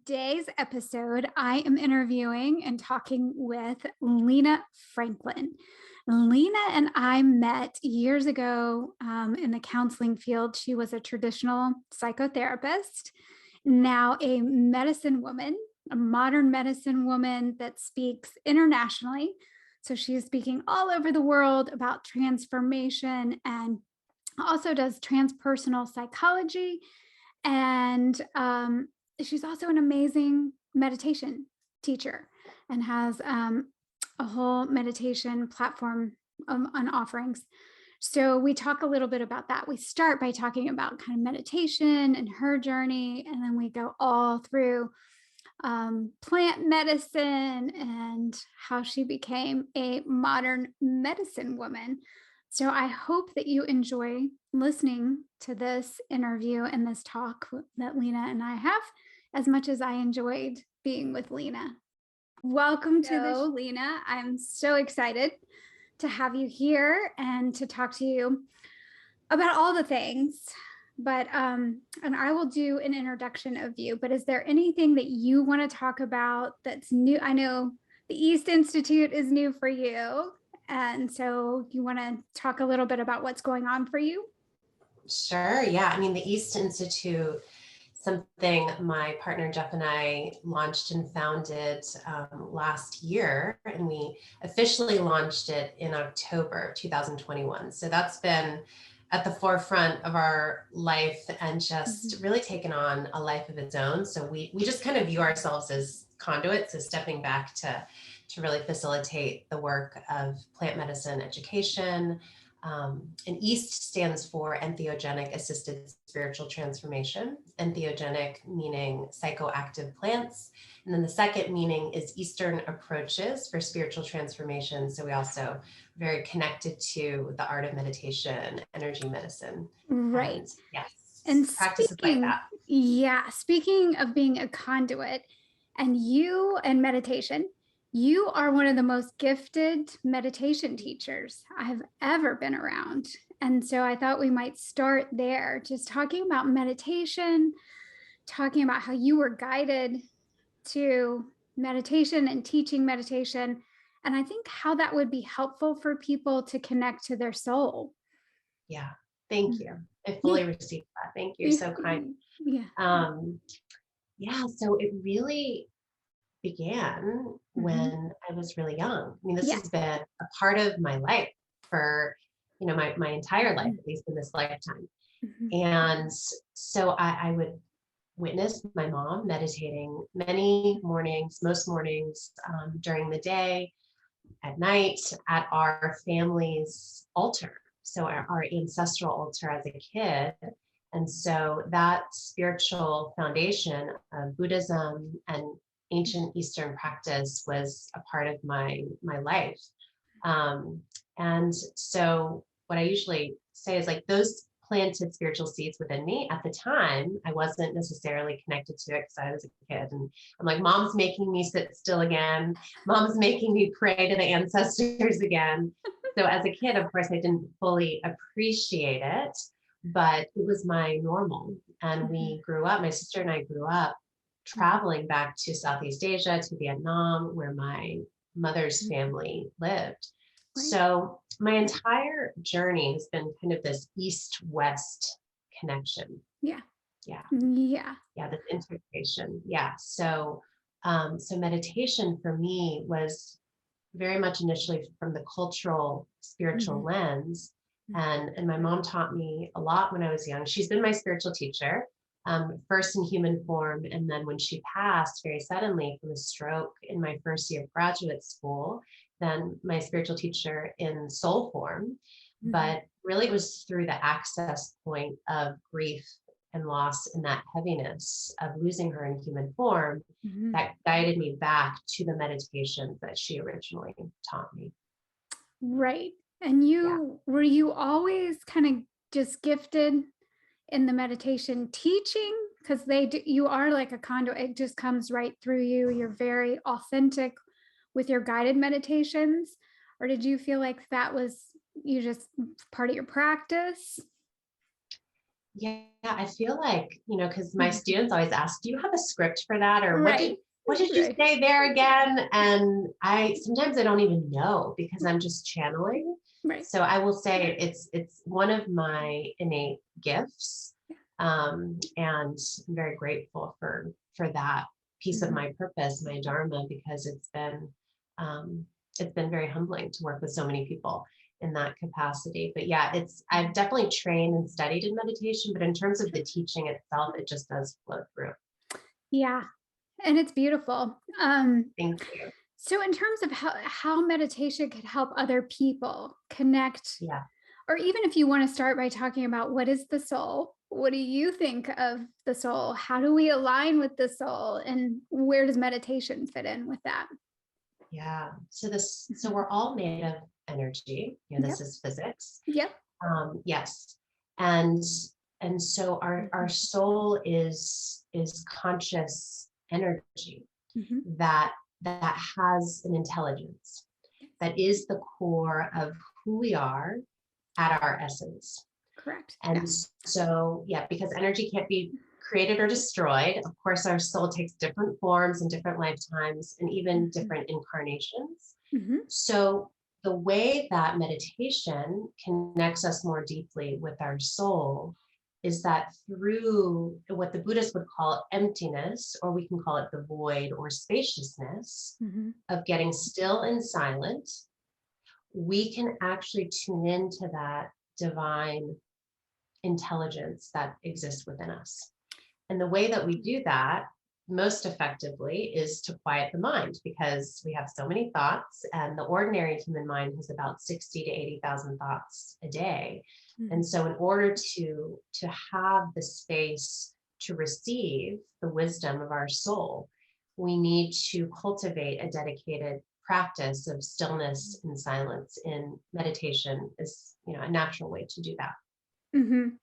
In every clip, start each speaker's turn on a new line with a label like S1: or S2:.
S1: today's episode, I am interviewing and talking with Lena Franklin. Lena and I met years ago in the counseling field. She was a traditional psychotherapist, now a medicine woman, a modern medicine woman that speaks internationally. So she's speaking all over the world about transformation and also does transpersonal psychology. And she's also an amazing meditation teacher and has a whole meditation platform on offerings. So we talk a little bit about that. We start by talking about kind of meditation and her journey, and then we go all through plant medicine and how she became a modern medicine woman. So I hope that you enjoy listening to this interview and this talk that Lena and I have as much as I enjoyed being with Lena. Welcome to the show, Lena. I'm so excited to have you here and to talk to you about all the things. But and I will do an introduction of you, but is there anything that you want to talk about that's new? I know the East Institute is new for you. And so you want to talk a little bit about what's going on for you?
S2: Sure. Yeah. I mean, the East Institute, something my partner Jeff and I launched and founded last year, and we officially launched it in October 2021. So that's been at the forefront of our life and just really taken on a life of its own. So we just kind of view ourselves as conduits, so stepping back to really facilitate the work of plant medicine education. And EAST stands for Entheogenic Assisted Spiritual Transformation. Entheogenic meaning psychoactive plants. And then the second meaning is Eastern approaches for spiritual transformation. So we also very connected to the art of meditation, energy medicine.
S1: Right.
S2: And yes.
S1: And
S2: practices like that.
S1: Yeah. Speaking of being a conduit and meditation, you are one of the most gifted meditation teachers I have ever been around. And so I thought we might start there, just talking about meditation, talking about how you were guided to meditation and teaching meditation. And I think how that would be helpful for people to connect to their soul.
S2: Yeah. Thank you. I fully received that. Thank you. You're so kind.
S1: Yeah.
S2: So it really began when I was really young. I mean, this has been a part of my life for, my entire life, at least in this lifetime. And so I would witness my mom meditating many mornings, most mornings during the day, at night, at our family's altar. So our ancestral altar as a kid. And so that spiritual foundation of Buddhism and ancient Eastern practice was a part of my life. And so what I usually say is like those planted spiritual seeds within me at the time, I wasn't necessarily connected to it because I was a kid. And I'm like, mom's making me sit still again. Mom's making me pray to the ancestors again. So as a kid, of course, I didn't fully appreciate it, but it was my normal. And we grew up, my sister and I grew up traveling back to Southeast Asia, to Vietnam, where my mother's family lived. So my entire journey has been kind of this east-west connection.
S1: Yeah.
S2: This integration. Yeah. So meditation for me was very much initially from the cultural, spiritual lens. And my mom taught me a lot when I was young. She's been my spiritual teacher. First in human form, and then when she passed very suddenly from a stroke in my first year of graduate school, then my spiritual teacher in soul form. But really it was through the access point of grief and loss and that heaviness of losing her in human form that guided me back to the meditations that she originally taught me.
S1: Right. And were you always kind of just gifted in the meditation teaching? Because you are like a conduit. It just comes right through you. You're very authentic with your guided meditations. Or did you feel like that was you just part of your practice?
S2: Yeah, I feel like, because my students always ask, do you have a script for that? Or
S1: Right.
S2: what did you
S1: Right.
S2: say there again? And sometimes I don't even know because I'm just channeling.
S1: Right.
S2: So I will say it's one of my innate gifts. And I'm very grateful for that piece of
S1: Mhm.
S2: my purpose, my dharma, because it's been very humbling to work with so many people in that capacity. But yeah, I've definitely trained and studied in meditation, but in terms of the teaching itself, it just does flow through.
S1: Yeah, and it's beautiful.
S2: Thank you.
S1: So in terms of how meditation could help other people connect,
S2: Yeah.
S1: or even if you want to start by talking about what is the soul? What do you think of the soul? How do we align with the soul? And where does meditation fit in with that?
S2: Yeah. So
S1: Mhm.
S2: we're all made of energy. This
S1: Yep.
S2: is physics.
S1: Yep.
S2: Yes. And and so our
S1: Mhm.
S2: soul is conscious energy
S1: Mhm.
S2: that has an intelligence
S1: Yes.
S2: that is the core of who we are at our essence.
S1: Correct.
S2: And
S1: Yeah.
S2: so, yeah, because energy can't be created or destroyed, of course, our soul takes different forms and different lifetimes and even
S1: Mhm.
S2: different incarnations.
S1: Mhm.
S2: So, the way that meditation connects us more deeply with our soul is that through what the Buddhists would call emptiness, or we can call it the void or spaciousness
S1: Mhm.
S2: of getting still and silent, we can actually tune into that divine intelligence that exists within us. And the way that we do that most effectively is to quiet the mind because we have so many thoughts, and the ordinary human mind has about 60 to 80,000 thoughts a day. And
S1: Mhm.
S2: so in order to have the space to receive the wisdom of our soul, we need to cultivate a dedicated practice of stillness and silence. In meditation is, a natural way to do that.
S1: Mhm.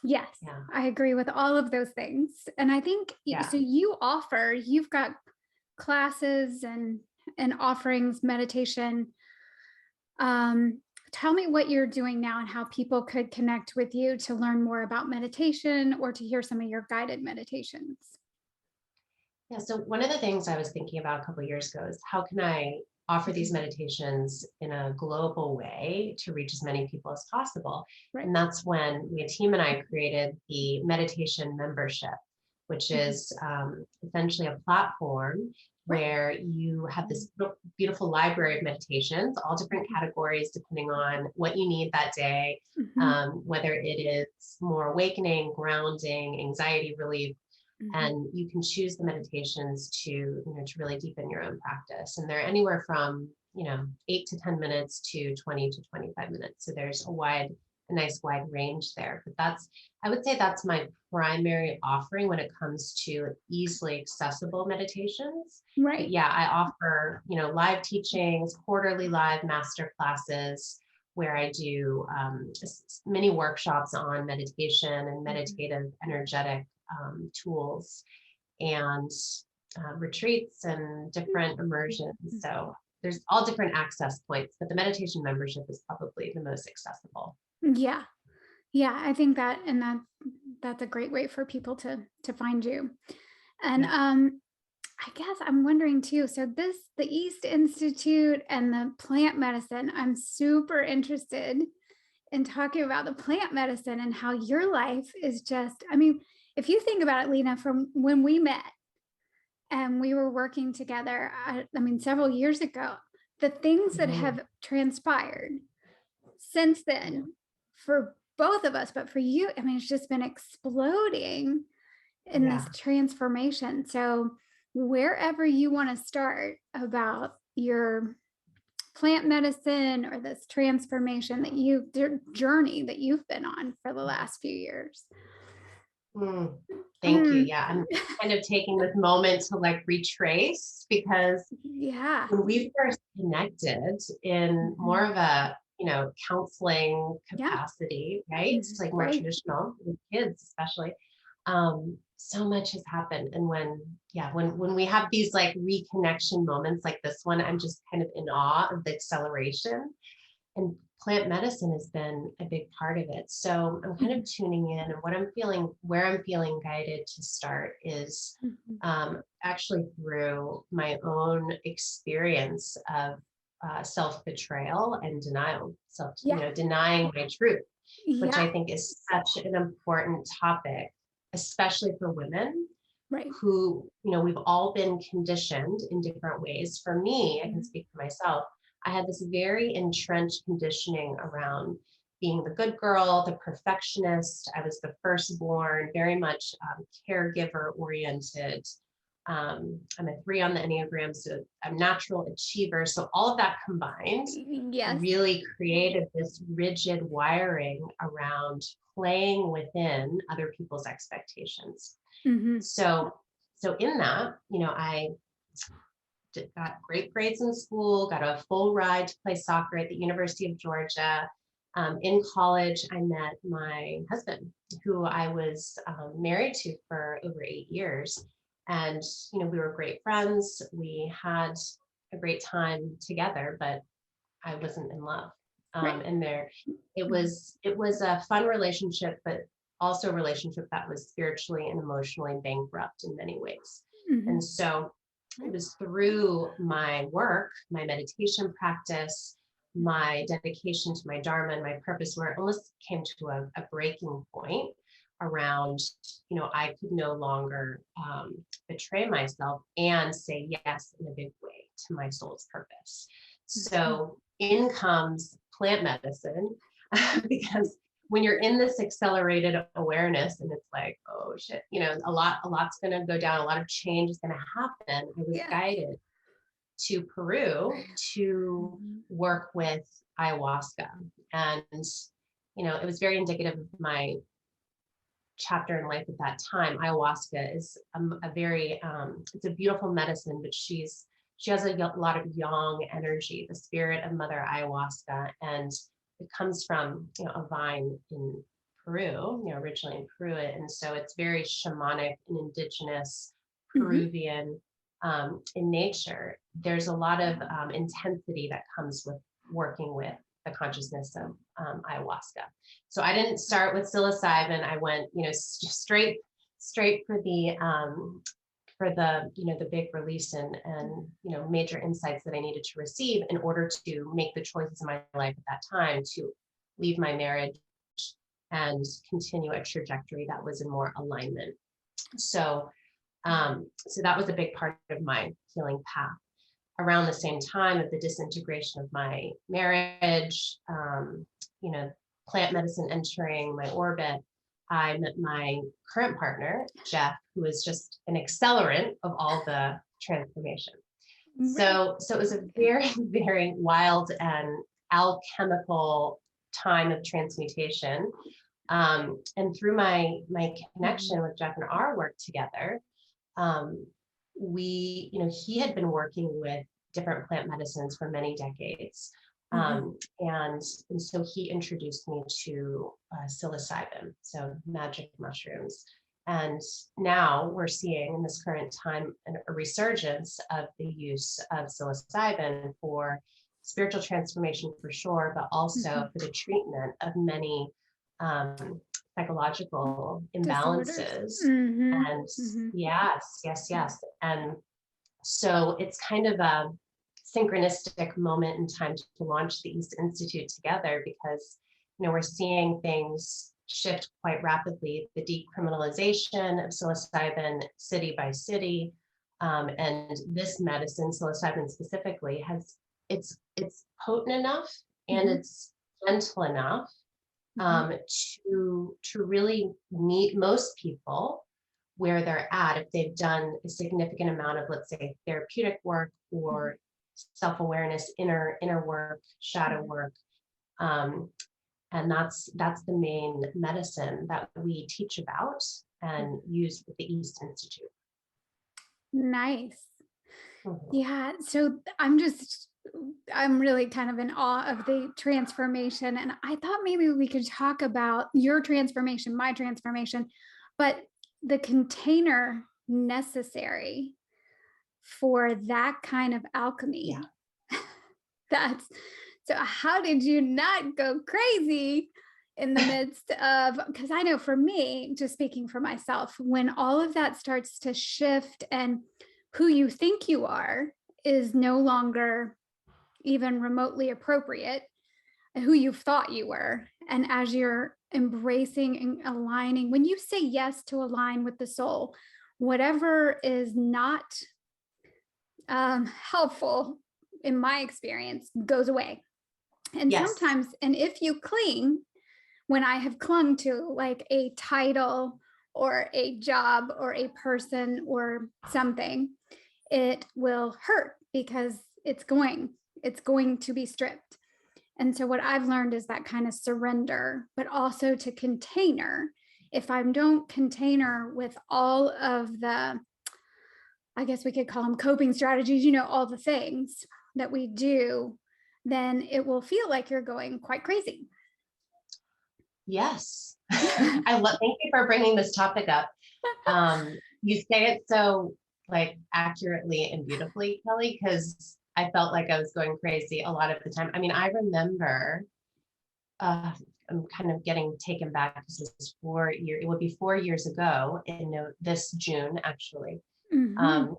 S1: Yes,
S2: Yeah.
S1: I agree with all of those things. And I think
S2: Yeah.
S1: so you've got classes and offerings, meditation. Um, Tell me what you're doing now and how people could connect with you to learn more about meditation or to hear some of your guided meditations.
S2: Yeah. So one of the things I was thinking about a couple of years ago is how can I offer these
S1: Mhm.
S2: meditations in a global way to reach as many people as possible?
S1: Right.
S2: And that's when my team and I created the meditation membership, which
S1: Mhm.
S2: is essentially a platform
S1: Right.
S2: where you have this beautiful library of meditations, all different
S1: Mhm.
S2: categories depending on what you need that day,
S1: Mhm.
S2: whether it is more awakening, grounding, anxiety relief,
S1: Mhm.
S2: and you can choose the meditations to really deepen your own practice, and they're anywhere from 8 to 10 minutes to 20 to 25 minutes, so there's a nice wide range there. But I would say that's my primary offering when it comes to easily accessible meditations. But
S1: Right.
S2: yeah, I offer live teachings, quarterly live master classes, where I do mini workshops on meditation and
S1: Mhm.
S2: meditative energetic tools, and retreats and different immersions.
S1: Mhm.
S2: So there's all different access points, but the meditation membership is probably the most accessible.
S1: Yeah. Yeah, I think that's a great way for people to find you. And
S2: Yeah.
S1: I guess I'm wondering too. So the East Institute and the plant medicine, I'm super interested in talking about the plant medicine and how your life is just, I mean, if you think about it, Lena, from when we met and we were working together, I mean, several years ago, the things that
S2: Mhm.
S1: have transpired since
S2: Yeah.
S1: then for both of us, but for you, I mean, it's just been exploding in this
S2: Yeah.
S1: transformation. So, wherever you want to start about your plant medicine or this transformation that journey that you've been on for the last few years.
S2: Mm. Thank you.
S1: Mm.
S2: Yeah, I'm kind of taking this moment to retrace, because
S1: Yeah.
S2: when we first connected in more
S1: Mhm.
S2: of a counseling
S1: Yeah.
S2: capacity, right? It's
S1: Mhm.
S2: like more
S1: Right.
S2: traditional with kids, especially. So much has happened, and when we have these reconnection moments like this one, I'm just kind of in awe of the acceleration. And plant medicine has been a big part of it. So I'm kind of tuning in, and where I'm feeling guided to start is actually through my own experience of self-betrayal and denial,
S1: Yeah.
S2: denying my truth, which I
S1: Yeah.
S2: think is such an important topic, especially for women
S1: Right.
S2: who, we've all been conditioned in different ways. For me, I can
S1: Mhm.
S2: speak for myself. I had this very entrenched conditioning around being the good girl, the perfectionist. I was the firstborn, very much caregiver oriented. I'm a 3 on the Enneagram, so I'm natural achiever. So all of that combined
S1: Yes.
S2: really created this rigid wiring around playing within other people's expectations.
S1: Hmm.
S2: So in that, I got great grades in school, got a full ride to play soccer at the University of Georgia. In college, I met my husband, who I was married to for over 8 years. And, we were great friends. We had a great time together, but I wasn't in love.
S1: Right.
S2: And it
S1: Mhm.
S2: was a fun relationship, but also a relationship that was spiritually and emotionally bankrupt in many ways. And
S1: Mhm.
S2: so it was through my work, my meditation practice, my dedication to my dharma and my purpose, where it almost came to a breaking point around, I could no longer betray myself and say yes in a big way to my soul's purpose.
S1: Mhm.
S2: So in comes plant medicine, because when you're in this accelerated awareness and it's like, oh shit, a lot's going to go down, a lot of change is going to happen. I was
S1: Yes.
S2: guided to Peru to
S1: Mhm.
S2: work with ayahuasca. And, it was very indicative of my chapter in life at that time. Ayahuasca is a very, it's a beautiful medicine, but she has a lot of yang energy, the spirit of Mother Ayahuasca. And it comes from, a vine in Peru, originally in Peru. And so it's very shamanic and indigenous
S1: Mhm.
S2: Peruvian in nature. There's a lot of intensity that comes with working with the consciousness of ayahuasca. So I didn't start with psilocybin. I went, straight for the big release and major insights that I needed to receive in order to make the choices in my life at that time to leave my marriage and continue a trajectory that was in more alignment. So that was a big part of my healing path. Around the same time of the disintegration of my marriage, you know, plant medicine entering my orbit, I met my current partner, Jeff, who is just an accelerant of all the transformation.
S1: Right.
S2: So it was a very, very wild and alchemical time of transmutation. And through my
S1: Mhm.
S2: connection with Jeff and our work together, um, he had been working with different plant medicines for many decades.
S1: Mhm.
S2: And so he introduced me to psilocybin, so magic mushrooms. And now we're seeing in this current time a resurgence of the use of psilocybin for spiritual transformation for sure, but also
S1: Mhm.
S2: for the treatment of many psychological
S1: Disorders.
S2: imbalances.
S1: Mhm.
S2: And
S1: Mhm.
S2: yes, yes, yes. And so it's kind of a synchronistic moment in time to launch the East Institute together because, we're seeing things shift quite rapidly. The decriminalization of psilocybin city by city, and this medicine, psilocybin specifically, it's potent enough and
S1: Mhm.
S2: it's gentle enough
S1: Mhm.
S2: um, to really meet most people where they're at if they've done a significant amount of, let's say, therapeutic work
S1: Mhm.
S2: or self-awareness, inner work, shadow
S1: Mhm.
S2: work. Um, and that's the main medicine that we teach about and
S1: Mhm.
S2: use with the East Institute.
S1: Nice.
S2: Mhm.
S1: Yeah. So I'm really kind of in awe of the transformation. And I thought maybe we could talk about your transformation, my transformation, but the container necessary for that kind of
S2: Yeah.
S1: alchemy. That's So how did you not go crazy in the midst of, because I know for me, just speaking for myself, when all of that starts to shift and who you think you are is no longer even remotely appropriate, who you thought you were. And as you're embracing and aligning, when you say yes to align with the soul, whatever is not helpful in my experience goes away. And
S2: Yes.
S1: sometimes, and if you cling, when I have clung to like a title or a job or a person or something, it will hurt because it's going to be stripped. And so what I've learned is that kind of surrender, but also to container. If I don't container with all of the, I guess we could call them coping strategies, all the things that we do, then it will feel like you're going quite crazy.
S2: Yes. Thank you for bringing this topic up. You say it so like accurately and beautifully, Kelli, because I felt like I was going crazy a lot of the time. I mean, I remember, I'm kind of getting taken back because this is 4 years, it would be 4 years ago in this June, actually.
S1: Mm-hmm.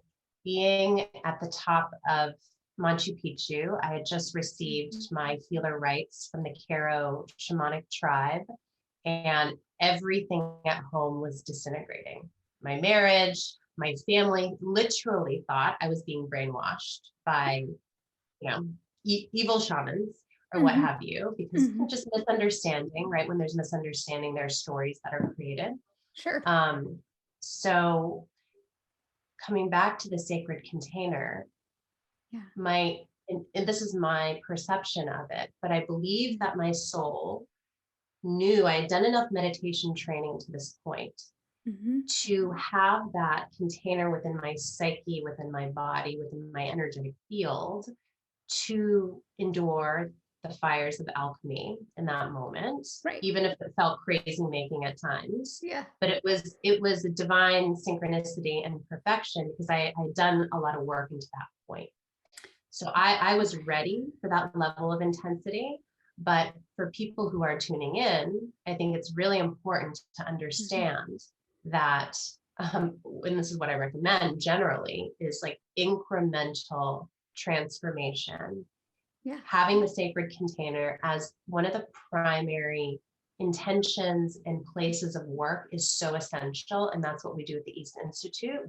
S2: Being at the top of Machu Picchu, I had just received my healer rights from the Caro shamanic tribe, and everything at home was disintegrating. My marriage, my family literally thought I was being brainwashed by, evil shamans or what
S1: Mm-hmm.
S2: have you, because
S1: Mm-hmm.
S2: just misunderstanding, right? When there's misunderstanding, there are stories that are created.
S1: Sure.
S2: So coming back to the sacred container,
S1: Yeah.
S2: and this is my perception of it, but I believe that my soul knew I had done enough meditation training to this point
S1: Mm-hmm.
S2: to have that container within my psyche, within my body, within my energetic field to endure the fires of alchemy in that moment,
S1: Right.
S2: even if it felt crazy making at times.
S1: Yeah.
S2: But it was a divine synchronicity and perfection because I had done a lot of work into that point. So I was ready for that level of intensity. But for people who are tuning in, I think it's really important to understand that, and this is what I recommend generally, is like incremental transformation.
S1: Yeah.
S2: Having the sacred container as one of the primary intentions and places of work is so essential. And that's what we do at the East Institute.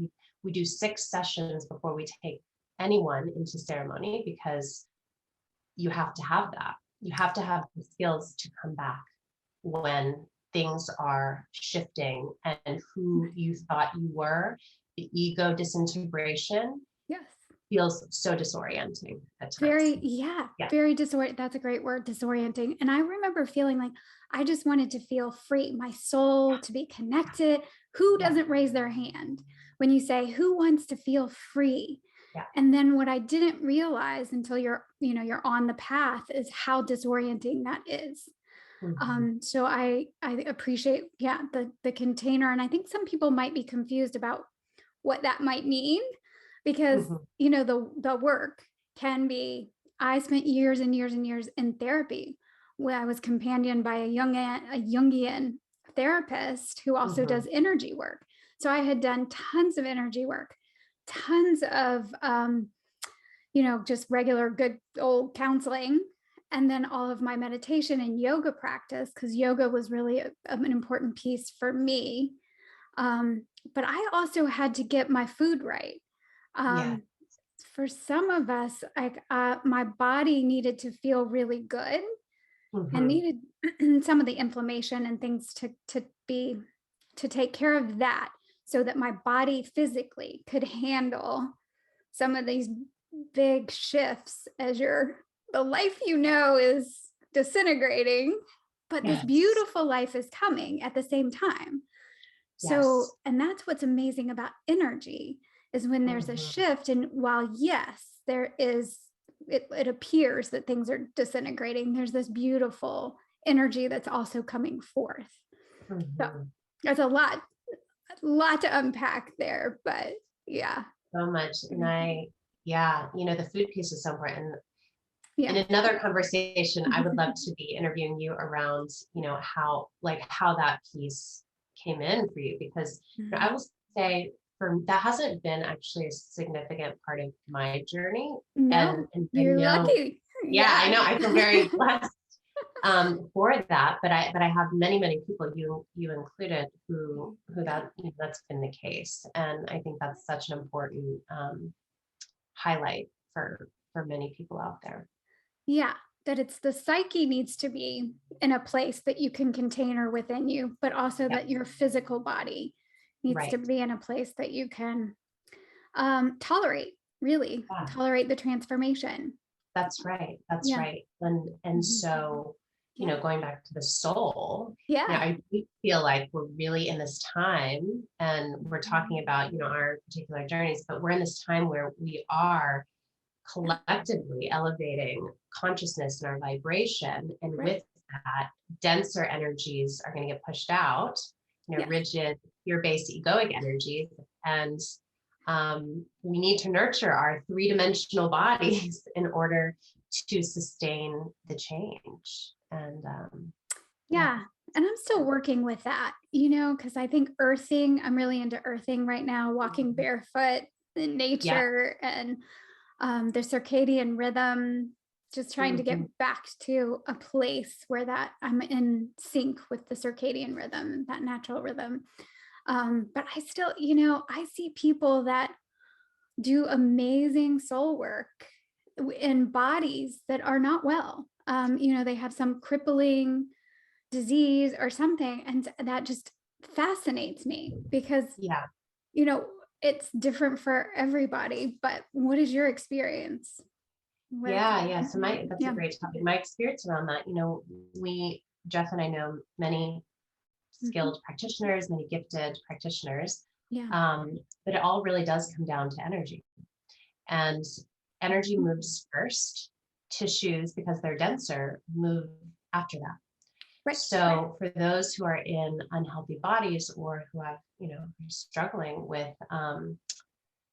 S2: We do 6 sessions before we take anyone into ceremony because you have to have that. You have to have the skills to come back when things are shifting and who you thought you were. The ego disintegration
S1: Yes.
S2: feels so disorienting at times.
S1: Very, yeah,
S2: Yeah.
S1: very disorienting. That's a great word, disorienting. And I remember feeling like I just wanted to feel free, my soul to be connected. Who
S2: Yeah.
S1: doesn't raise their hand when you say, who wants to feel free?
S2: Yeah.
S1: And then what I didn't realize until you're on the path is how disorienting that is. So I appreciate, yeah, the container. And I think some people might be confused about what that might mean because, the work can be, I spent years and years and years in therapy where I was companioned by a Jungian therapist who also does energy work. So I had done tons of energy work, tons of, just regular good old counseling, and then all of my meditation and yoga practice, because yoga was really an important piece for me. But I also had to get my food right.
S2: Yeah.
S1: For some of us, like my body needed to feel really good and needed some of the inflammation and things to take care of that so that my body physically could handle some of these big shifts as the life is disintegrating, but this
S2: Yes.
S1: beautiful life is coming at the same time. So,
S2: Yes.
S1: and that's what's amazing about energy is when there's a shift. And while, yes, there is, it appears that things are disintegrating, there's this beautiful energy that's also coming forth. So there's a lot to unpack there, but yeah.
S2: So much. And the food piece is so important. in another conversation, I would love to be interviewing you around, how that piece came in for you, because I will say that hasn't been actually a significant part of my journey.
S1: No,
S2: And I
S1: you're
S2: know,
S1: lucky.
S2: yeah, I know, I feel very blessed for that, but I have many people, you included, who that's been the case. And I think that's such an important highlight for many people out there.
S1: Yeah, that it's the psyche needs to be in a place that you can container within you, but also
S2: Yep.
S1: that your physical body needs to
S2: Right.
S1: be in a place that you can tolerate, really
S2: Yeah,
S1: tolerate the transformation.
S2: that's right. That's
S1: Yeah.
S2: right. And
S1: Mhm.
S2: so,
S1: Yeah.
S2: going back to the soul,
S1: Yeah.
S2: I do feel like we're really in this time, and we're talking about, our particular journeys, but we're in this time where we are collectively elevating consciousness and our vibration. And
S1: Right.
S2: with that, denser energies are going to get pushed out,
S1: Yes.
S2: rigid, fear-based egoic energies. And we need to nurture our three-dimensional bodies in order to sustain the change. And yeah.
S1: Yeah. And I'm still working with that, because I think earthing, I'm really into earthing right now, walking barefoot in
S2: Yeah.
S1: nature and the circadian rhythm, just trying to
S2: Mhm.
S1: get back to a place where that I'm in sync with the circadian rhythm, that natural rhythm. But I still, I see people that do amazing soul work in bodies that are not well. They have some crippling disease or something. And that just fascinates me because,
S2: Yeah.
S1: you know, it's different for everybody. But what is your experience with?
S2: Yeah. So that's a
S1: Yeah.
S2: great topic. My experience around that, Jeff and I know many
S1: Mhm.
S2: skilled practitioners, many gifted practitioners.
S1: Yeah.
S2: But it all really does come down to energy. And energy
S1: Mhm.
S2: moves first. Tissues, because they're denser, move after that.
S1: Right.
S2: So for those who are in unhealthy bodies, or who have, are struggling with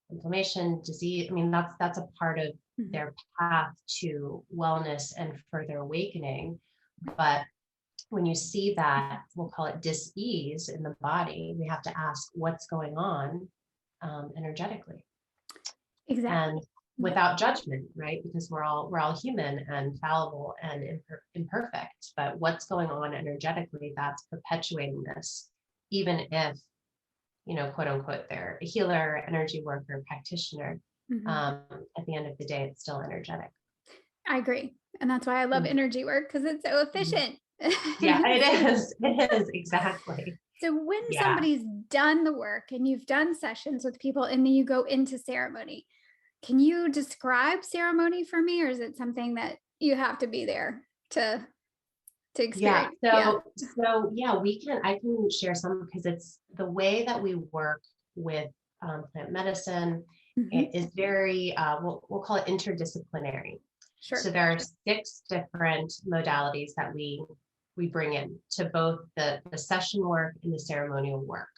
S2: inflammation, disease, I mean, that's a part of
S1: Mhm.
S2: their path to wellness and further awakening. But when you see that, we'll call it dis-ease in the body, we have to ask what's going on energetically, and
S1: Exactly. Yeah.
S2: without judgment, right? Because we're all human and fallible and imperfect. But what's going on energetically that's perpetuating this, even if, quote unquote, they're a healer, energy worker, practitioner.
S1: Mhm.
S2: Um, at the end of the day, it's still energetic.
S1: I agree. And that's why I love
S2: Mhm.
S1: energy work because it's so efficient.
S2: Yeah, it is. It is, exactly.
S1: So when
S2: Yeah.
S1: somebody's done the work and you've done sessions with people and then you go into ceremony, can you describe ceremony for me, or is it something that you have to be there to
S2: Yeah.
S1: experience? Yeah.
S2: So yeah, I can share some, because it's the way that we work with plant medicine. It
S1: Mhm.
S2: is very, we'll call it interdisciplinary. So
S1: Sure.
S2: there are 6 different modalities that we bring in to both the session work and the ceremonial work.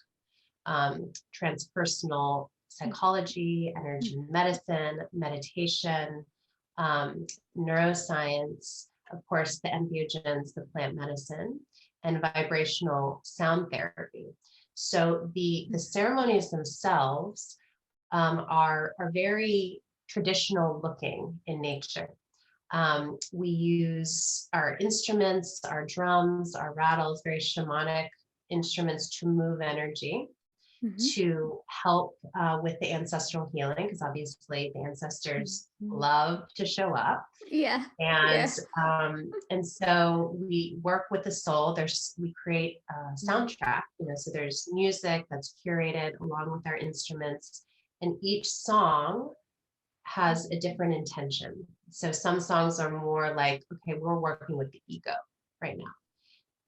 S2: Transpersonal psychology, energy medicine, meditation, um, neuroscience, of course, the entheogens, the plant medicine, and vibrational sound therapy. So the ceremonies themselves are very traditional looking in nature. We use our instruments, our drums, our rattles, very shamanic instruments to move energy,
S1: Mhm.
S2: to help with the ancestral healing, because obviously the ancestors
S1: Mhm.
S2: love to show up.
S1: Yeah.
S2: And
S1: Yeah.
S2: so we work with the soul. We create a soundtrack, so there's music that's curated along with our instruments, and each song has a different intention. So some songs are more like, okay, we're working with the ego right now.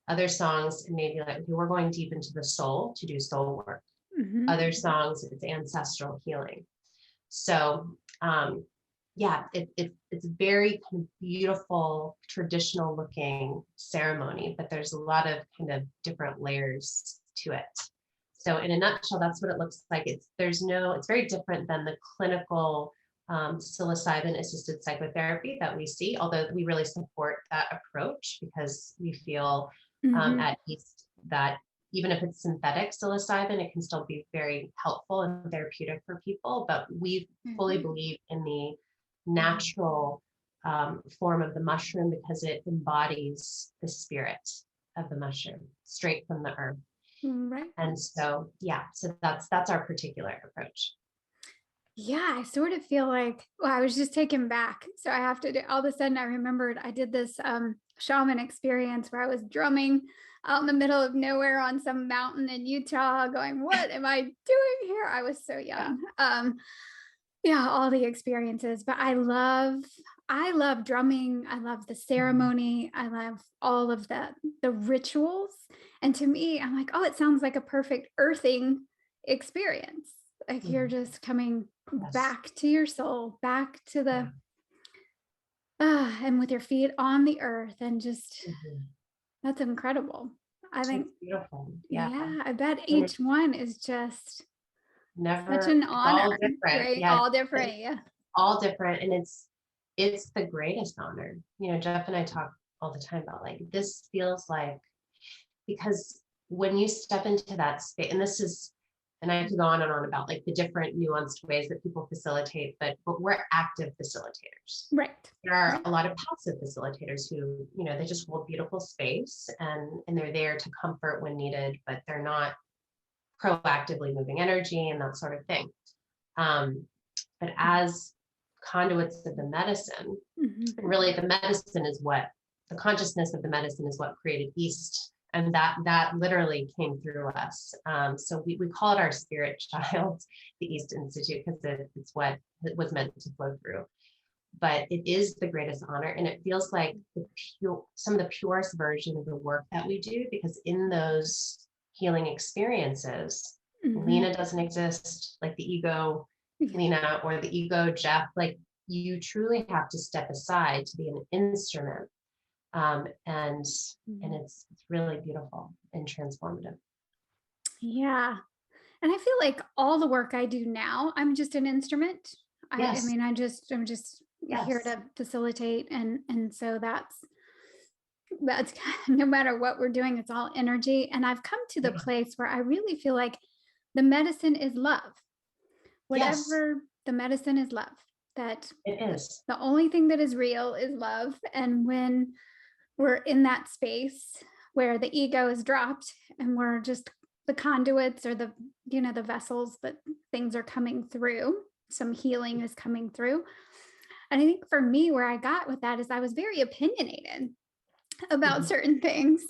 S2: Other songs maybe like, okay, we're going deep into the soul to do soul work.
S1: Mhm.
S2: Other songs, it's ancestral healing. So yeah, it's very kind of beautiful, traditional looking ceremony, but there's a lot of kind of different layers to it. So in a nutshell, that's what it looks like. It's very different than the clinical psilocybin assisted psychotherapy that we see, although we really support that approach because we feel at least that even if it's synthetic psilocybin, it can still be very helpful and therapeutic for people. But we fully believe in the natural form of the mushroom because it embodies the spirit of the mushroom straight from the earth.
S1: Right.
S2: And so, yeah, so that's our particular approach.
S1: Yeah, I sort of feel like, well, I was just taken back. So I have to do, all of a sudden I remembered I did this shaman experience where I was drumming out in the middle of nowhere on some mountain in Utah, going, what am I doing here? I was so young. Yeah, all the experiences, but I love drumming. I love the ceremony. I love all of the rituals. And to me, I'm like, oh, it sounds like a perfect earthing experience. Like you're just coming
S2: Yes.
S1: back to your soul, back to
S2: Yeah.
S1: the and with your feet on the earth, and just that's incredible. I think
S2: It's beautiful.
S1: yeah, I bet
S2: And
S1: each one is just such
S2: never,
S1: an
S2: it's all
S1: honor,
S2: different.
S1: right?
S2: Yeah,
S1: All different, yeah.
S2: all different. And it's the greatest honor. You know, Jeff and I talk all the time about like, this feels like, because when you step into that space, and this is, and I could go on and on about like the different nuanced ways that people facilitate, but we're active facilitators.
S1: Right.
S2: There are a lot of passive facilitators who, you know, they just hold beautiful space and they're there to comfort when needed, but they're not proactively moving energy and that sort of thing. But as conduits of the medicine, really the medicine is what, the consciousness of the medicine is what created East. And that literally came through us. So we call it our spirit child, the East Institute, because it's what it was meant to flow through. But it is the greatest honor. And it feels like some of the purest version of the work that we do, because in those healing experiences, Lena doesn't exist, like the ego Lena or the ego Jeff. Like you truly have to step aside to be an instrument. And it's really beautiful and transformative.
S1: Yeah. And I feel like all the work I do now, I'm just an instrument. I mean, I'm just here to facilitate. And so that's no matter what we're doing, it's all energy. And I've come to the place where I really feel like the medicine is love. Whatever the medicine is love. That
S2: it is.
S1: The only thing that is real is love. And when we're in that space where the ego is dropped and we're just the conduits or the vessels that things are coming through, some healing is coming through. And I think for me, where I got with that is I was very opinionated about certain things,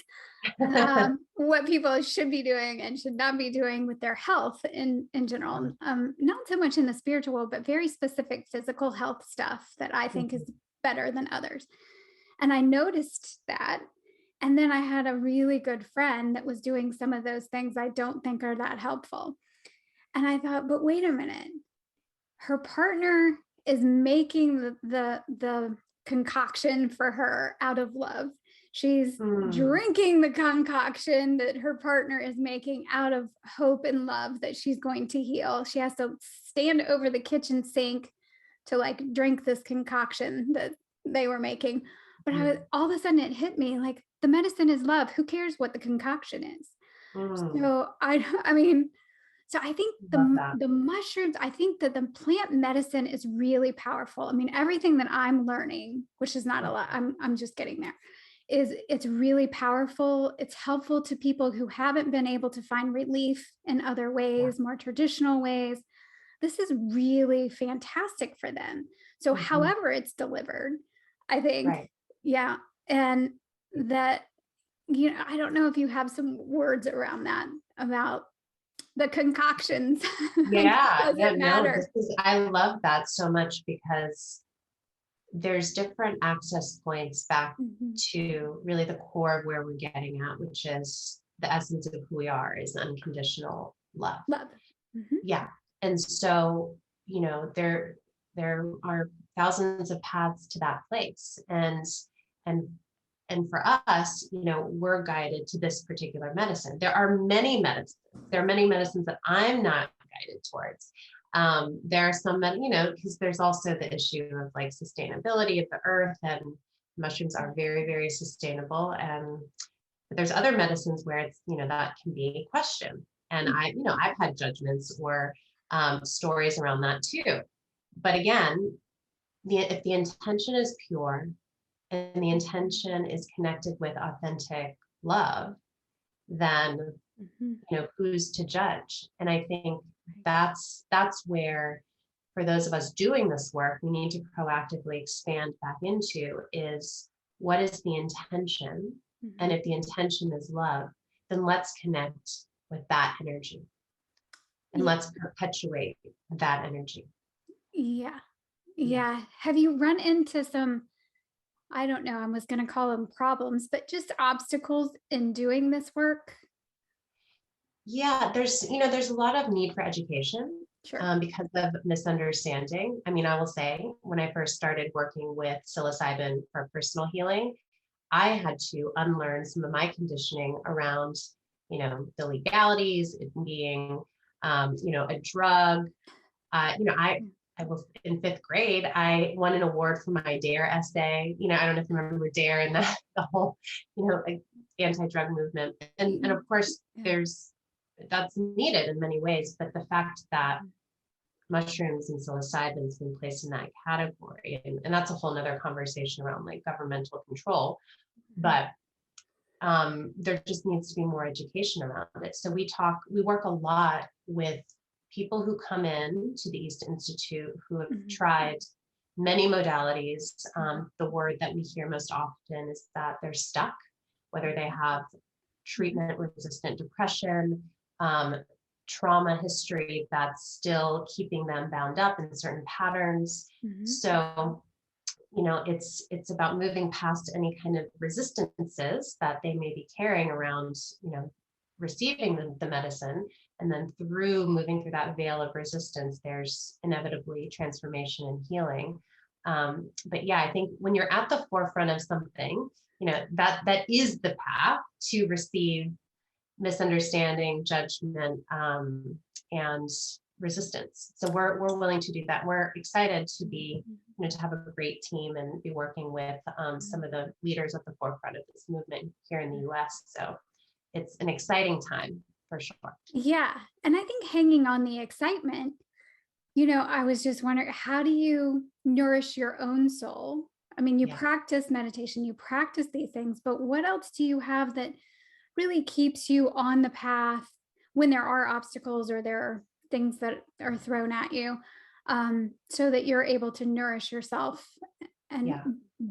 S1: what people should be doing and should not be doing with their health in general. Not so much in the spiritual, but very specific physical health stuff that I think is better than others. And I noticed that. And then I had a really good friend that was doing some of those things I don't think are that helpful. And I thought, but wait a minute, her partner is making the concoction for her out of love. She's drinking the concoction that her partner is making out of hope and love that she's going to heal. She has to stand over the kitchen sink to like drink this concoction that they were making. But all of a sudden it hit me like the medicine is love. Who cares what the concoction is? So I mean, so I think the mushrooms, I think that the plant medicine is really powerful. I mean, everything that I'm learning, which is not a lot, I'm just getting there, it's really powerful. It's helpful to people who haven't been able to find relief in other ways, more traditional ways. This is really fantastic for them. So however it's delivered, I think, and that, I don't know if you have some words around that, about the concoctions.
S2: I love that so much because there's different access points back to really the core of where we're getting at, which is the essence of who we are is unconditional love. Yeah. And so, there are thousands of paths to that place. And for us, we're guided to this particular medicine. There are many medicines. There are many medicines that I'm not guided towards. There are some that, because there's also the issue of like sustainability of the earth, and mushrooms are very, very sustainable. And but there's other medicines where it's, that can be questioned. And I've had judgments or stories around that too. But again, if the intention is pure and the intention is connected with authentic love, then who's to judge? And I think that's where, for those of us doing this work, we need to proactively expand back into is, what is the intention? And if the intention is love, then let's connect with that energy and let's perpetuate that energy.
S1: Yeah. Have you run into some, I don't know, I was going to call them problems, but just obstacles in doing this work?
S2: Yeah, there's a lot of need for education.
S1: Sure.
S2: Because of misunderstanding. I mean, I will say, when I first started working with psilocybin for personal healing, I had to unlearn some of my conditioning around, the legalities, it being, a drug. I was in fifth grade, I won an award for my DARE essay. I don't know if you remember DARE and the whole, like anti-drug movement. And of course, that's needed in many ways, but the fact that mushrooms and psilocybin has been placed in that category, and that's a whole nother conversation around like governmental control, but there just needs to be more education around it. So we work a lot with people who come in to the East Institute who have tried many modalities. The word that we hear most often is that they're stuck, whether they have treatment-resistant depression, trauma history that's still keeping them bound up in certain patterns. So, it's about moving past any kind of resistances that they may be carrying around, receiving the medicine. And then moving through that veil of resistance, there's inevitably transformation and healing. But yeah, I think when you're at the forefront of something, that is the path to receive misunderstanding, judgment, and resistance. So we're willing to do that. We're excited to be, to have a great team and be working with some of the leaders at the forefront of this movement here in the US. So it's an exciting time for sure.
S1: Yeah. And I think hanging on the excitement, I was just wondering, how do you nourish your own soul? I mean, you practice meditation, you practice these things, but what else do you have that really keeps you on the path when there are obstacles or there are things that are thrown at you, so that you're able to nourish yourself and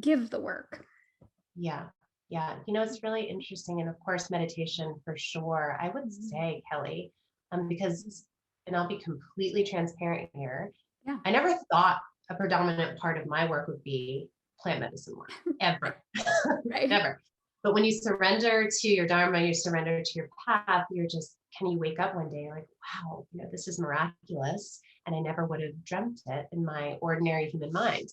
S1: give the work?
S2: Yeah. It's really interesting. And of course, meditation for sure. I would say, Kelly, because, and I'll be completely transparent here. I never thought a predominant part of my work would be plant medicine work, ever.
S1: Right.
S2: Never. But when you surrender to your dharma, you surrender to your path, can you wake up one day like, wow, this is miraculous. And I never would have dreamt it in my ordinary human mind.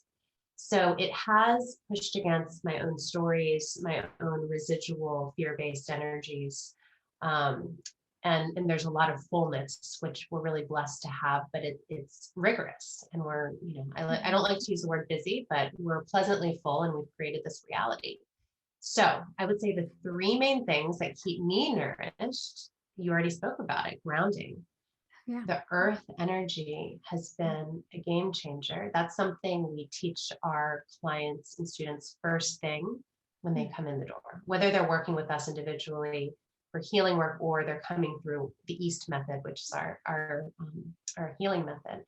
S2: So it has pushed against my own stories, my own residual fear-based energies. And there's a lot of fullness, which we're really blessed to have, but it's rigorous. And we're, I don't like to use the word busy, but we're pleasantly full, and we've created this reality. So I would say the three main things that keep me nourished, you already spoke about it, grounding. The earth energy has been a game changer. That's something we teach our clients and students first thing when they come in the door, whether they're working with us individually for healing work or they're coming through the East method, which is our healing method.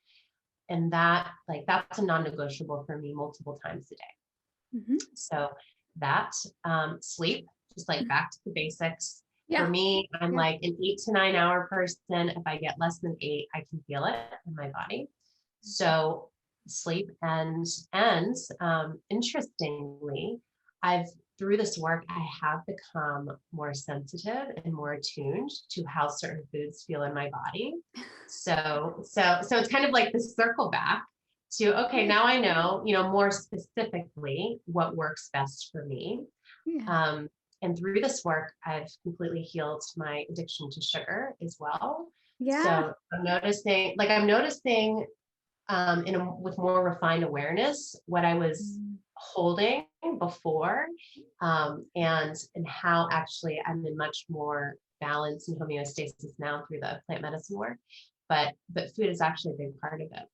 S2: And that's a non-negotiable for me multiple times a day. So that sleep, just like back to the basics. For me, I'm like an 8 to 9 hour person. If I get less than 8, I can feel it in my body. So sleep and interestingly, through this work, I have become more sensitive and more attuned to how certain foods feel in my body. So it's kind of like this circle back to, okay, now I know, more specifically what works best for me. And through this work, I've completely healed my addiction to sugar as well.
S1: Yeah.
S2: So I'm noticing with more refined awareness what I was
S1: Mm.
S2: holding before, and how actually I'm in much more balance and homeostasis now through the plant medicine work. But food is actually a big part of it.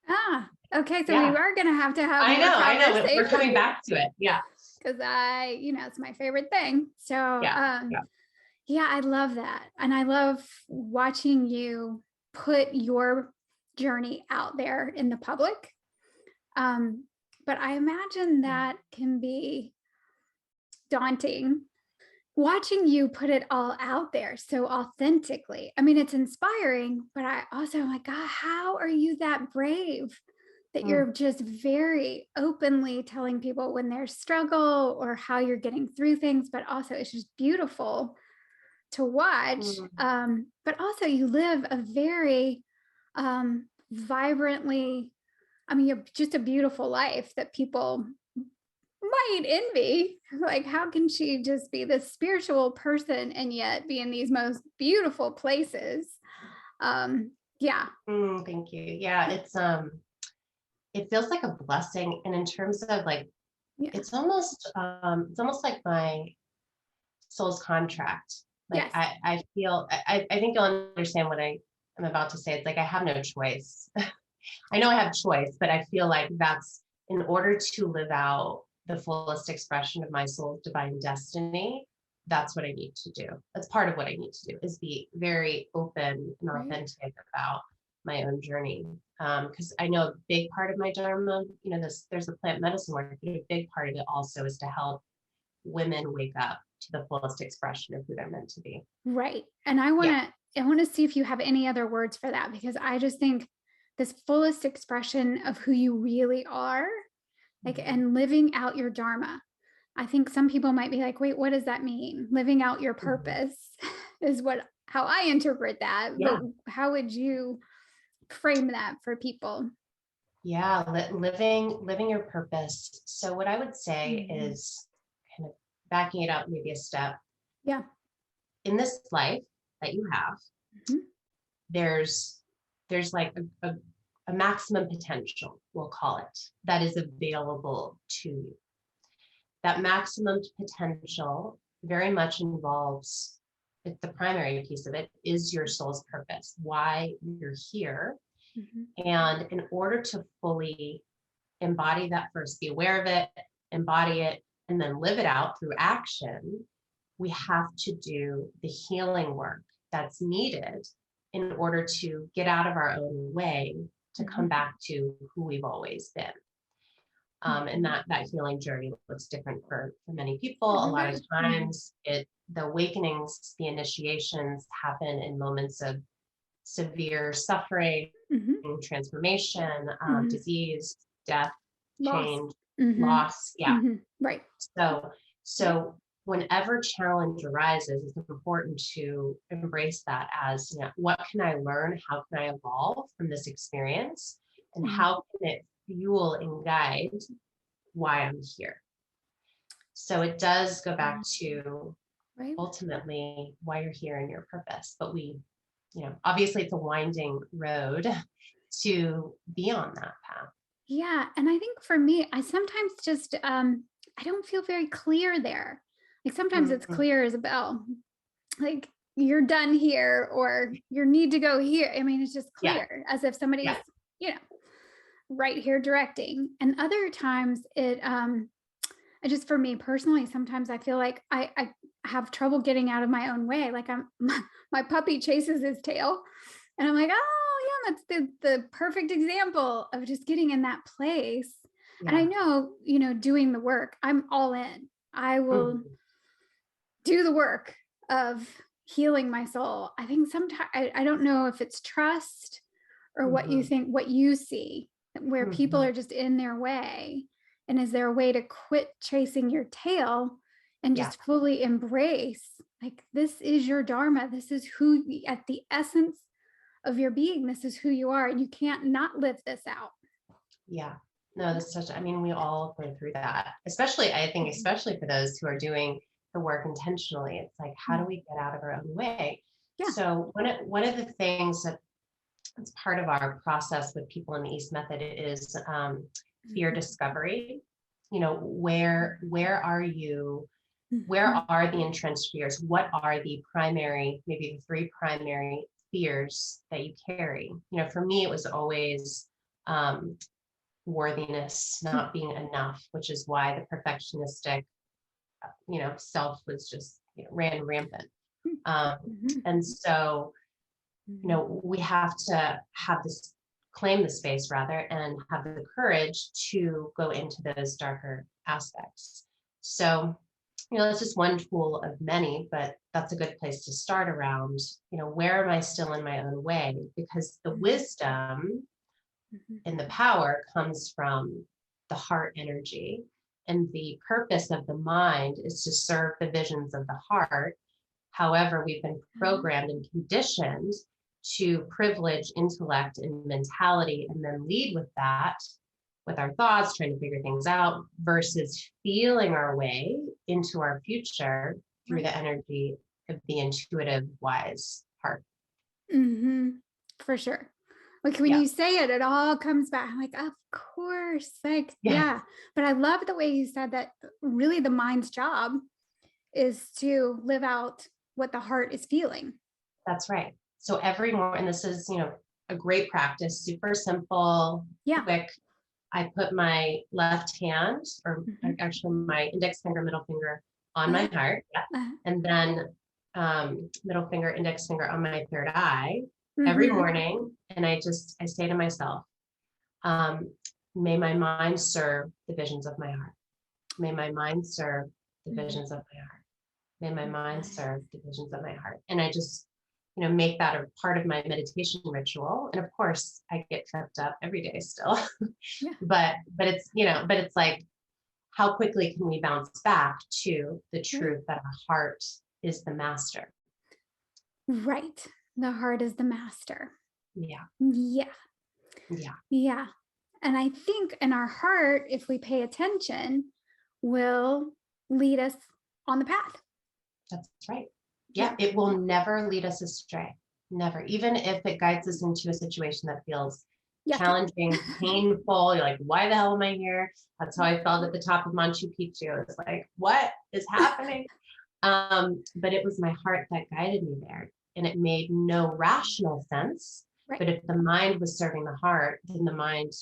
S1: Ah, okay. So we
S2: Yeah,
S1: are going to have more
S2: I know. We're
S1: conversation
S2: coming back to it. Yeah,
S1: because it's my favorite thing. So,
S2: yeah, yeah.
S1: yeah, I love that. And I love watching you put your journey out there in the public. Um, but I imagine that can be daunting watching you put it all out there so authentically. I mean, it's inspiring, but I also am like, God, how are you that brave that
S2: Mm,
S1: you're just very openly telling people when there's struggle or how you're getting through things, but also it's just beautiful to watch.
S2: mm,
S1: But also, you live a very vibrantly, I mean, you're just a beautiful life that people might envy. Like, how can she just be this spiritual person and yet be in these most beautiful places? Yeah.
S2: thank you. Yeah, it feels like a blessing, and in terms of like,
S1: Yeah.
S2: it's almost like my soul's contract. Like
S1: Yes.
S2: I feel, I think you'll understand what I'm about to say. It's like I have no choice. I know I have choice, but I feel like that's in order to live out the fullest expression of my soul's divine destiny. That's what I need to do. That's part of what I need to do, is be very open and
S1: Right.
S2: authentic about my own journey. Because I know a big part of my dharma, there's the plant medicine work, but a big part of it also is to help women wake up to the fullest expression of who they're meant to be.
S1: Right. And
S2: Yeah.
S1: I want to see if you have any other words for that because I just think this fullest expression of who you really are, like
S2: Mhm.
S1: and living out your dharma. I think some people might be like, wait, what does that mean? Living out your
S2: Mhm.
S1: purpose is what how I interpret that. But
S2: Yeah.
S1: how would you frame that for people?
S2: Yeah, living your purpose. So what I would say
S1: Mhm.
S2: is kind of backing it up maybe a step.
S1: Yeah.
S2: In this life that you have,
S1: Mhm.
S2: there's there's like a maximum potential, we'll call it, that is available to you. That maximum potential very much involves, it's the primary piece of it, is your soul's purpose, why you're here.
S1: Mhm.
S2: And in order to fully embody that, first be aware of it, embody it, and then live it out through action, we have to do the healing work that's needed in order to get out of our own way to come
S1: Mhm.
S2: back to who we've always been. And
S1: Mhm.
S2: that healing journey looks different for many people. A lot of
S1: Everybody. Mhm.
S2: times the awakenings, the initiations happen in moments of severe suffering,
S1: Mhm.
S2: transformation,
S1: Mhm.
S2: disease, death,
S1: Loss.
S2: change,
S1: Mhm.
S2: loss. Yeah.
S1: Mhm. Right.
S2: So, so whenever challenge arises, it's important to embrace that as, what can I learn? How can I evolve from this experience? And
S1: Mhm.
S2: how can it fuel and guide why I'm here? So it does go back to
S1: Right.
S2: ultimately why you're here and your purpose. But obviously it's a winding road to be on that path.
S1: Yeah, and I think for me, I sometimes just I don't feel very clear there. Like sometimes it's
S2: Mhm.
S1: clear as a bell. Like you're done here or you need to go here. I mean, it's just
S2: Yeah,
S1: clear as if
S2: yeah.
S1: somebody's, you know, right here directing. And other times it just for me personally, sometimes I feel like I have trouble getting out of my own way. Like my puppy chases his tail and I'm like, oh yeah, that's the perfect example of just getting in that place. And I
S2: Yeah.
S1: know, doing the work, I'm all in. I will
S2: Mhm.
S1: do the work of healing my soul. I think sometimes I don't know if it's trust or what you
S2: Mhm.
S1: think, what you see, where people
S2: Mhm.
S1: are just in their way. And is there a way to quit chasing your tail and
S2: Yeah.
S1: just fully embrace, like, this is your dharma? This is who, at the essence of your being, this is who you are. And you can't not live this out.
S2: Yeah. No, that's I mean, we all go through that, especially, I think,
S1: Mhm.
S2: especially for those who are doing the work intentionally. It's like, how do
S1: Mhm.
S2: we get out of our own way?
S1: Yeah.
S2: So one of the things that it's part of our process with people in the East Method is fear
S1: Mhm.
S2: discovery. Where are you? Where
S1: Mhm.
S2: are the entrenched fears? What are the primary, maybe the three primary fears that you carry? For me, it was always um, worthiness, not being enough, which is why the perfectionistic, self was just ran rampant. Um,
S1: Mhm.
S2: and so
S1: Mhm.
S2: we have to have this claim the space rather and have the courage to go into those darker aspects. So, that's just one tool of many, but that's a good place to start around, where am I still in my own way? Because the
S1: Mhm.
S2: wisdom
S1: Mhm.
S2: and the power comes from the heart energy. And the purpose of the mind is to serve the visions of the heart. However, we've been
S1: Mhm.
S2: programmed and conditioned to privilege intellect and mentality and then lead with that, with our thoughts, trying to figure things out versus feeling our way into our future through
S1: Right.
S2: the energy of the intuitive, wise heart.
S1: Mhm. For sure. Like when
S2: Yeah.
S1: you say it, it all comes back. I'm like, of course. Like,
S2: Yes,
S1: yeah. But I love the way you said that really the mind's job is to live out what the heart is feeling.
S2: that's right. So every morning, and this is, a great practice, super simple,
S1: Yeah.
S2: quick. I put my left hand, or
S1: Mhm.
S2: actually my index finger, middle finger on my
S1: Uh-huh.
S2: heart. Yeah.
S1: Uh-huh.
S2: And then middle finger, index finger on my third eye every
S1: Mhm.
S2: morning. And I say to myself, um, may my mind serve the visions of my heart. May my mind serve the
S1: Mhm.
S2: visions of my heart. May my mind
S1: Nice.
S2: serve the visions of my heart. And I just, make that a part of my meditation ritual. And of course, I get tripped up every day still.
S1: Yeah.
S2: but it's like, how quickly can we bounce back to the
S1: Right.
S2: truth that our heart is the master?
S1: Right. The heart is the master.
S2: Yeah.
S1: Yeah.
S2: Yeah.
S1: Yeah. And I think in our heart, if we pay attention, will lead us on the path.
S2: That's right. Yeah.
S1: Yeah.
S2: It will never lead us astray. Never. Even if it guides us into a situation that feels
S1: Yucky.
S2: challenging, painful. You're like, why the hell am I here? That's how I felt at the top of Machu Picchu. It's like, what is happening? But it was my heart that guided me there. And it made no rational sense.
S1: Right.
S2: But if the mind was serving the heart, then the mind,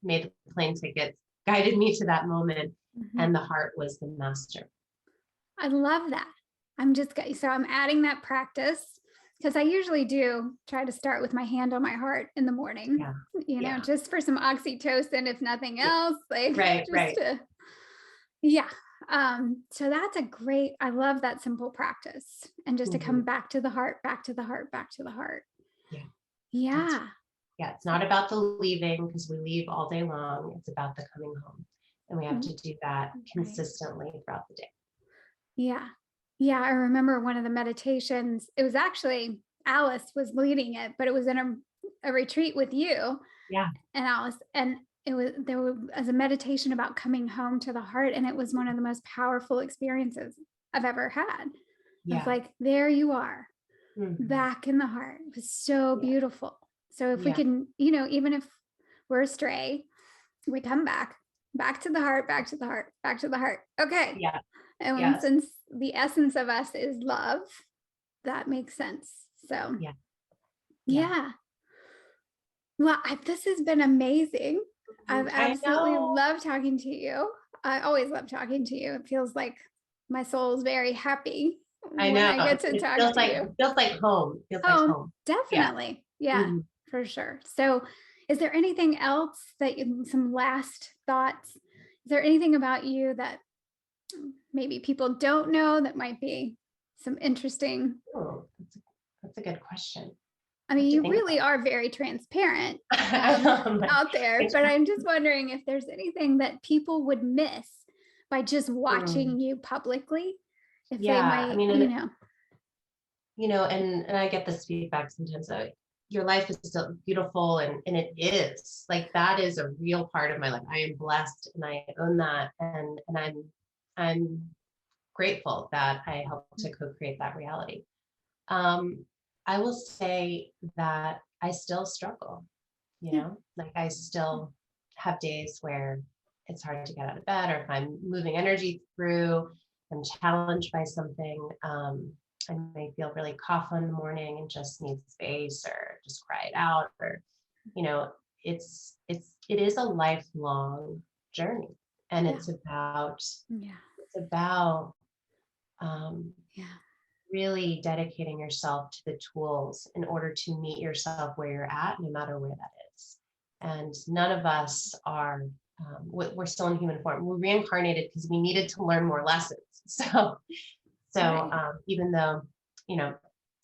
S2: made the plane tickets, guided me to that moment.
S1: Mhm.
S2: And the heart was the master.
S1: I love that. So I'm adding that practice because I usually do try to start with my hand on my heart in the morning,
S2: Yeah. Yeah.
S1: just for some oxytocin, if nothing
S2: Yeah.
S1: else, like
S2: Right.
S1: just
S2: Right.
S1: to, yeah. So that's I love that simple practice and just to
S2: Hmm.
S1: come back to the heart, back to the heart, back to the heart.
S2: Yeah. That's
S1: Yeah.
S2: Yeah, it's not about the leaving because we leave all day long. It's about the coming home. And we have
S1: Mm,
S2: to do that
S1: right.
S2: consistently throughout the day.
S1: Yeah. Yeah. I remember one of the meditations, it was actually Alice was leading it, but it was in a retreat with you
S2: Yeah.
S1: and Alice. And there was a meditation about coming home to the heart. And it was one of the most powerful experiences I've ever had. Of
S2: Yeah.
S1: like, there you are,
S2: Hmm.
S1: back in the heart. It was so
S2: Yeah.
S1: beautiful. So if we
S2: Yeah.
S1: can, even if we're astray, we come back to the heart, back to the heart, back to the heart. Okay.
S2: Yeah.
S1: And
S2: Yes.
S1: since the essence of us is love, that makes sense. So,
S2: Yeah. Yeah.
S1: yeah. Well, this has been amazing. I've
S2: I
S1: absolutely
S2: know.
S1: loved talking to you. I always love talking to you. It feels like my soul is very happy
S2: I
S1: when
S2: know.
S1: I get to
S2: It
S1: talk
S2: feels
S1: to
S2: like
S1: you.
S2: it feels like home. It feels like home. Yeah.
S1: Definitely. Yeah,
S2: Mhm.
S1: for sure. So, is there anything else some last thoughts? Is there anything about you that maybe people don't know that might be some interesting?
S2: Oh, that's a good question.
S1: I
S2: I have
S1: mean,
S2: to
S1: you
S2: think
S1: really
S2: about
S1: are very transparent
S2: it.
S1: out there,
S2: It's
S1: but I'm just wondering if there's anything that people would miss by just
S2: mm,
S1: watching you publicly, if they
S2: yeah. I
S1: might,
S2: mean, and I get this feedback sometimes that your life is so beautiful, and it is. Like, that is a real part of my life. I am blessed and I own that, and I'm grateful that I helped to co-create that reality. I will say that I still struggle,
S1: Yeah.
S2: like I still have days where it's hard to get out of bed, or if I'm moving energy through, I'm challenged by something. I may feel really cough in the morning and just need space, or just cry it out, or, you know, it is a lifelong journey, and
S1: Yeah. Yeah.
S2: it's about, um,
S1: Yeah.
S2: really dedicating yourself to the tools in order to meet yourself where you're at, no matter where that is. And none of us are, we're still in human form. We're reincarnated because we needed to learn more lessons. So
S1: Right.
S2: even though, you know,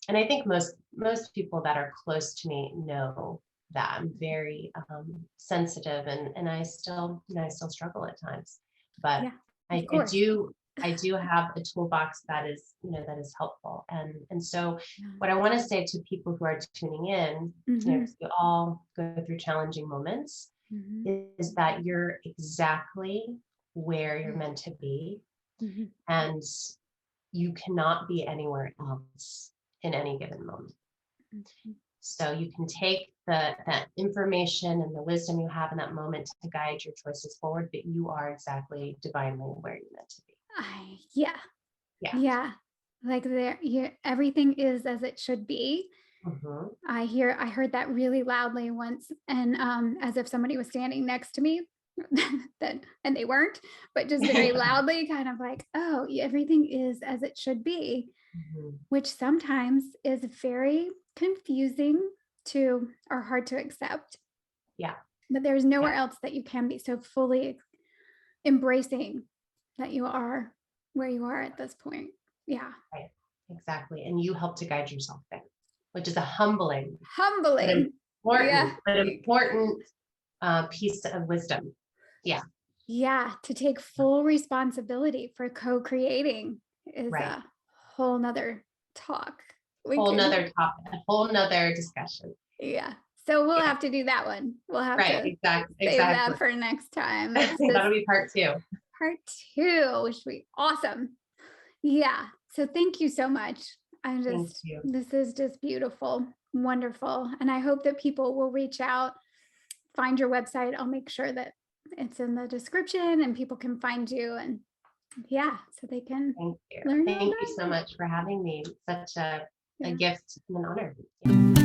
S2: and I think most people that are close to me know that I'm very sensitive, and I still struggle at times, but
S1: Yeah. Of
S2: I
S1: course.
S2: do have a toolbox that is, that is helpful. And so
S1: Yeah.
S2: what I want to say to people who are tuning in,
S1: Mm-hmm.
S2: because we all go through challenging moments,
S1: Mm-hmm.
S2: is that you're exactly where you're meant to be,
S1: Mm-hmm.
S2: and you cannot be anywhere else in any given moment.
S1: Mm-hmm.
S2: So you can take that information and the wisdom you have in that moment to guide your choices forward, but you are exactly divinely where you're meant to be.
S1: Yeah.
S2: Yeah.
S1: Yeah. Like everything is as it should be.
S2: Hmm.
S1: I heard that really loudly once, and as if somebody was standing next to me, that and they weren't, but just very
S2: Yeah.
S1: loudly, kind of like, oh, everything is as it should be,
S2: Hmm.
S1: which sometimes is very confusing to or hard to accept.
S2: Yeah.
S1: But there's nowhere
S2: Yeah.
S1: else that you can be so fully embracing that you are where you are at this point. Yeah.
S2: Right. Exactly. And you help to guide yourself there, which is a humbling but
S1: Humbling. Yeah.
S2: important piece of wisdom. Yeah.
S1: Yeah, to take full responsibility for co-creating is
S2: Right.
S1: a whole nother talk. We
S2: Whole
S1: can,
S2: nother topic, a whole nother discussion.
S1: yeah. So we'll
S2: Yeah.
S1: have to do that one. We'll have
S2: Right.
S1: to
S2: Exactly.
S1: save
S2: Exactly.
S1: that for next time. It's this
S2: That'll be part two.
S1: part two, which will be awesome. Yeah. So thank you so much.
S2: Thank you.
S1: This is just beautiful, wonderful. And I hope that people will reach out, find your website. I'll make sure that it's in the description and people can find you, and yeah, so they can
S2: Thank you.
S1: learn all
S2: Thank you
S1: about
S2: so
S1: you.
S2: much for having me. Such a
S1: Yeah.
S2: gift and an honor. Yeah.